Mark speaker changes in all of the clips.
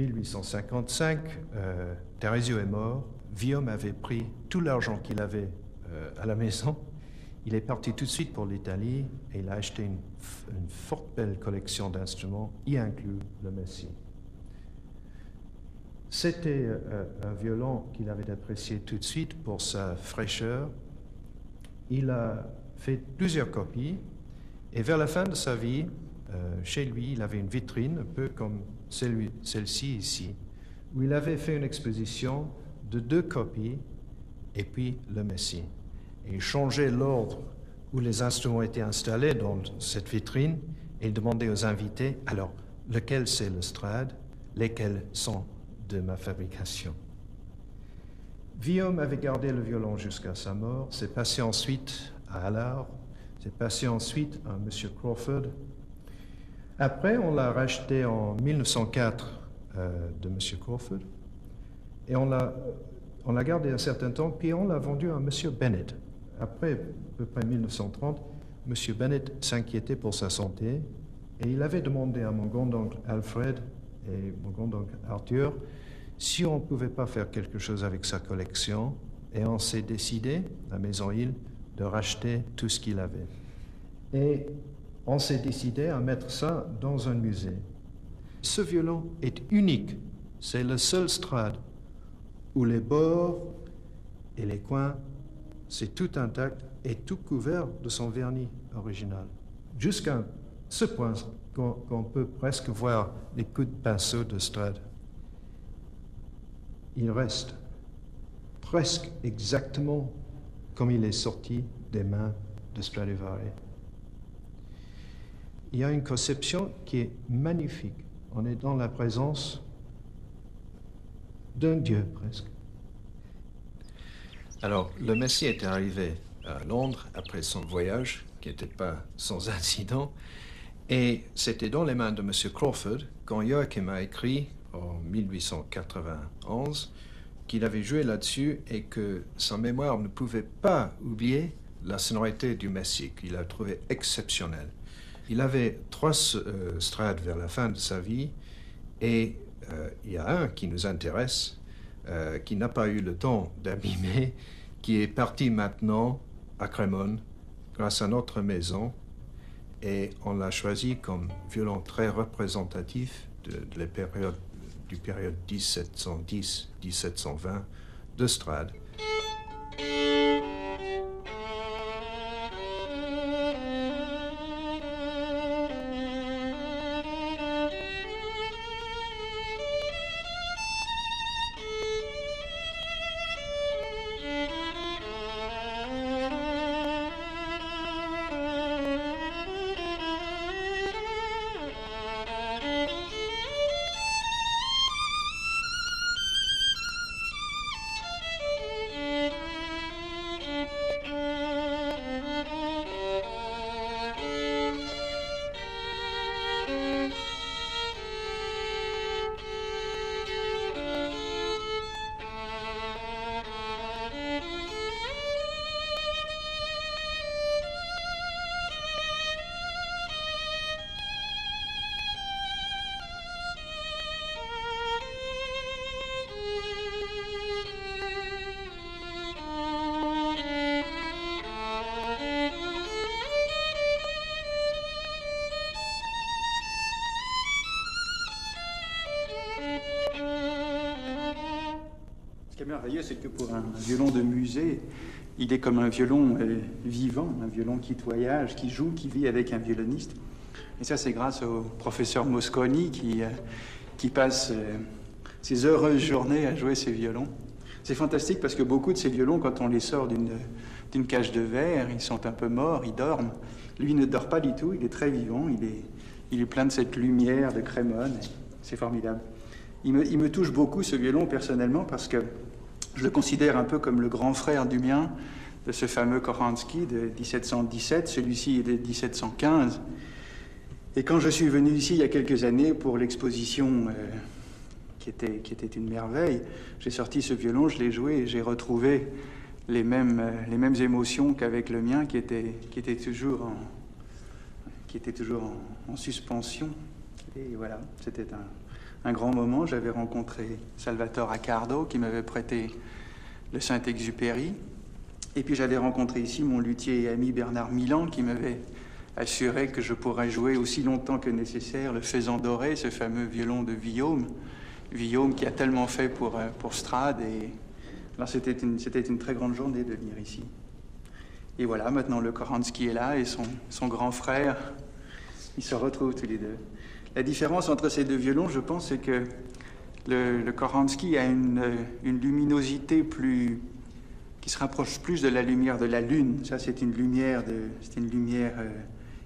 Speaker 1: 1855, Thérézio est mort. Guillaume avait pris tout l'argent qu'il avait à la maison. Il est parti tout de suite pour l'Italie et il a acheté une forte belle collection d'instruments, y inclut le Messie. C'était un violon qu'il avait apprécié tout de suite pour sa fraîcheur. Il a fait plusieurs copies et vers la fin de sa vie, chez lui, il avait une vitrine un peu comme celle-ci ici, où il avait fait une exposition de 2 copies et puis le Messie. Et il changeait l'ordre où les instruments étaient installés dans cette vitrine et il demandait aux invités, alors, lequel c'est le Strad, lesquels sont de ma fabrication. Guillaume avait gardé le violon jusqu'à sa mort, c'est passé ensuite à Allard, c'est passé ensuite à M. Crawford. Après, on l'a racheté en 1904 de M. Crawford et on l'a gardé un certain temps, puis on l'a vendu à M. Bennett. Après, à peu près 1930, M. Bennett s'inquiétait pour sa santé et il avait demandé à mon grand-oncle Alfred et mon grand-oncle Arthur si on ne pouvait pas faire quelque chose avec sa collection, et on s'est décidé, à Maison Hill, de racheter tout ce qu'il avait. Et on s'est décidé à mettre ça dans un musée. Ce violon est unique. C'est le seul Strad où les bords et les coins, c'est tout intact et tout couvert de son vernis original. Jusqu'à ce point qu'on peut presque voir les coups de pinceau de Strad. Il reste presque exactement comme il est sorti des mains de Stradivari. Il y a une conception qui est magnifique. On est dans la présence d'un dieu presque.
Speaker 2: Alors, le Messie est arrivé à Londres après son voyage, qui n'était pas sans incident, et c'était dans les mains de M. Crawford quand Joachim a écrit en 1891 qu'il avait joué là-dessus et que sa mémoire ne pouvait pas oublier la sonorité du Messie, qu'il a trouvé exceptionnelle. Il avait 3 strades vers la fin de sa vie et il y a un qui nous intéresse, qui n'a pas eu le temps d'abîmer, qui est parti maintenant à Crémone grâce à notre maison et on l'a choisi comme violon très représentatif de la période 1710-1720 de Strad.
Speaker 3: Ce qui est merveilleux, c'est que pour un violon de musée, il est comme un violon vivant, un violon qui voyage, qui joue, qui vit avec un violoniste. Et ça, c'est grâce au professeur Mosconi qui passe ses heureuses journées à jouer ses violons. C'est fantastique parce que beaucoup de ces violons, quand on les sort d'une cage de verre, ils sont un peu morts, ils dorment. Lui, il ne dort pas du tout, il est très vivant, il est plein de cette lumière de Crémone. C'est formidable. Il me touche beaucoup, ce violon, personnellement, parce que je le considère un peu comme le grand frère du mien, de ce fameux Koranski de 1717. Celui-ci est de 1715. Et quand je suis venu ici il y a quelques années pour l'exposition qui était une merveille, j'ai sorti ce violon, je l'ai joué et j'ai retrouvé les mêmes émotions qu'avec le mien qui était toujours en suspension. Et voilà, c'était un grand moment. J'avais rencontré Salvatore Accardo qui m'avait prêté le Saint-Exupéry. Et puis j'avais rencontré ici mon luthier et ami Bernard Milan qui m'avait assuré que je pourrais jouer aussi longtemps que nécessaire le Faisan doré, ce fameux violon de Villaume. Villaume qui a tellement fait pour Strad. Et alors c'était une très grande journée de venir ici. Et voilà, maintenant le Koranski est là et son grand frère, ils se retrouvent tous les deux. La différence entre ces deux violons, je pense, c'est que le Koranski a une luminosité qui se rapproche plus de la lumière de la lune. Ça, c'est une lumière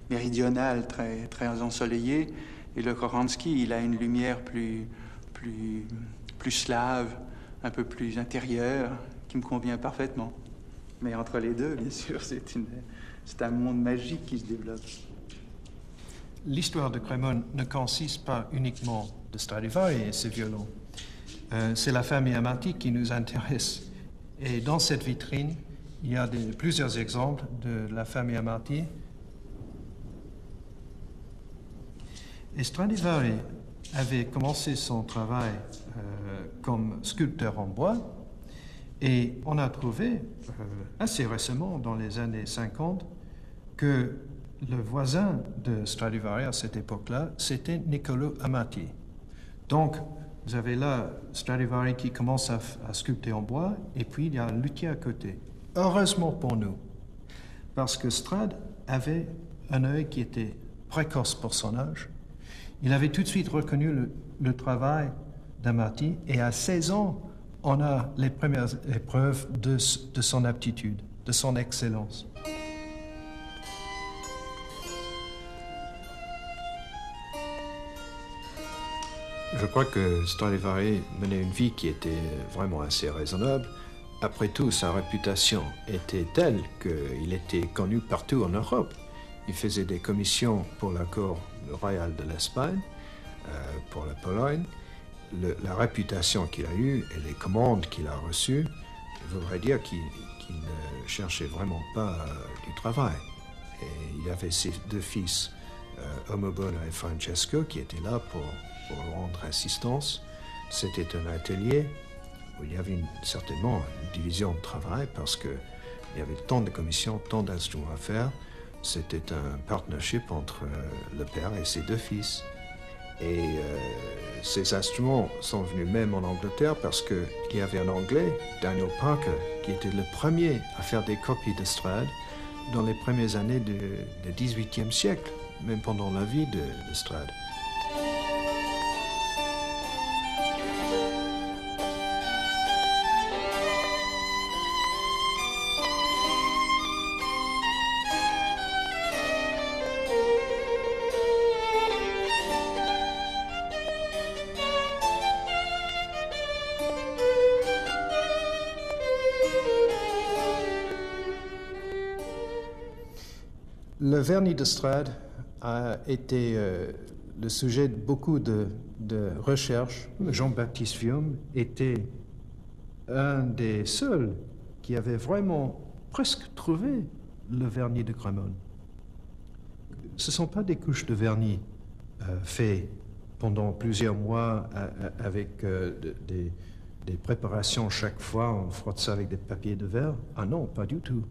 Speaker 3: méridionale, très, très ensoleillée. Et le Koranski, il a une lumière plus slave, un peu plus intérieure, qui me convient parfaitement. Mais entre les deux, bien sûr, c'est un monde magique qui se développe.
Speaker 1: L'histoire de Crémone ne consiste pas uniquement de Stradivari et ses violons. C'est la famille Amati qui nous intéresse. Et dans cette vitrine, il y a plusieurs exemples de la famille Amati. Et Stradivari avait commencé son travail comme sculpteur en bois. Et on a trouvé assez récemment, dans les années 50, que le voisin de Stradivari à cette époque-là, c'était Niccolò Amati. Donc, vous avez là Stradivari qui commence à sculpter en bois, et puis il y a un luthier à côté. Heureusement pour nous, parce que Strad avait un œil qui était précoce pour son âge. Il avait tout de suite reconnu le travail d'Amati, et à 16 ans, on a les premières épreuves de son aptitude, de son excellence.
Speaker 2: Je crois que Stradivari menait une vie qui était vraiment assez raisonnable. Après tout, sa réputation était telle qu'il était connu partout en Europe. Il faisait des commissions pour la cour royale de l'Espagne, pour la Pologne. La réputation qu'il a eue et les commandes qu'il a reçues voudraient dire qu'il ne cherchait vraiment pas du travail. Et il avait ses deux fils, Omobono et Francesco, qui étaient là pour rendre assistance. C'était un atelier où il y avait certainement une division de travail parce qu'il y avait tant de commissions, tant d'instruments à faire. C'était un partnership entre le père et ses deux fils. Et ces instruments sont venus même en Angleterre parce qu'il y avait un Anglais, Daniel Parker, qui était le premier à faire des copies de Strad dans les premières années du XVIIIe siècle, même pendant la vie de Strad.
Speaker 1: Le vernis de Strad a été le sujet de beaucoup de recherches. Jean-Baptiste Vium était un des seuls qui avait vraiment presque trouvé le vernis de Crémone. Ce ne sont pas des couches de vernis faites pendant plusieurs mois avec des préparations chaque fois, on frotte ça avec des papiers de verre. Ah non, pas du tout.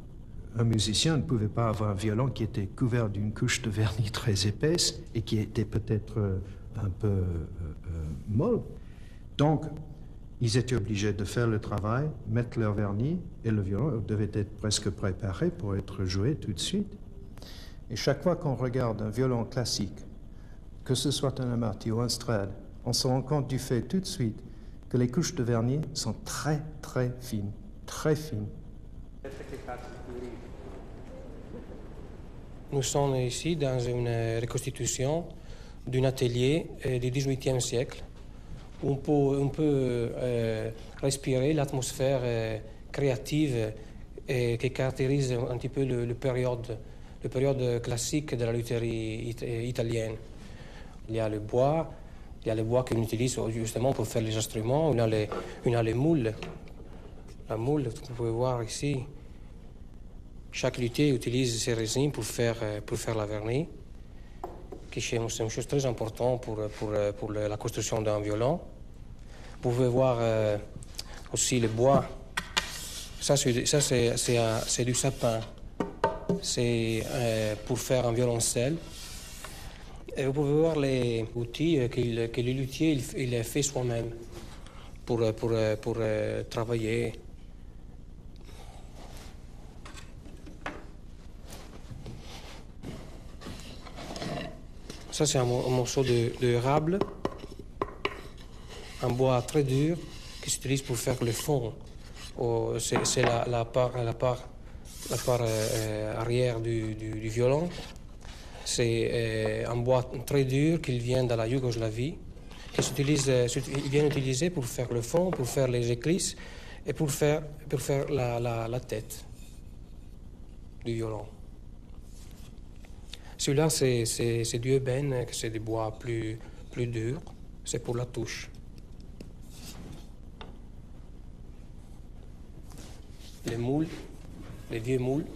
Speaker 1: Un musicien ne pouvait pas avoir un violon qui était couvert d'une couche de vernis très épaisse et qui était peut-être un peu molle. Donc, ils étaient obligés de faire le travail, mettre leur vernis, et le violon devait être presque préparé pour être joué tout de suite. Et chaque fois qu'on regarde un violon classique, que ce soit un Amati ou un Strad, on se rend compte du fait tout de suite que les couches de vernis sont très, très fines, très fines.
Speaker 4: Nous sommes ici dans une reconstitution d'un atelier du XVIIIe siècle où on peut respirer l'atmosphère créative qui caractérise un petit peu le période classique de la lutherie italienne. Il y a le bois qu'on utilise justement pour faire les instruments. On a les moules. La moule que vous pouvez voir ici. Chaque luthier utilise ses résines pour faire la vernis, qui est une chose très importante pour la construction d'un violon. Vous pouvez voir aussi le bois. Ça, c'est du sapin. C'est pour faire un violoncelle. Et vous pouvez voir les outils que le luthier il a fait soi-même pour travailler. Ça, c'est un morceau de rable, un bois très dur qui s'utilise pour faire le fond. C'est la part arrière du violon. C'est un bois très dur qui vient de la Yougoslavie, il vient utiliser pour faire le fond, pour faire les éclisses et pour faire la tête du violon. Celui-là, c'est du ébène, c'est des bois plus durs, c'est pour la touche. Les moules, les vieux moules.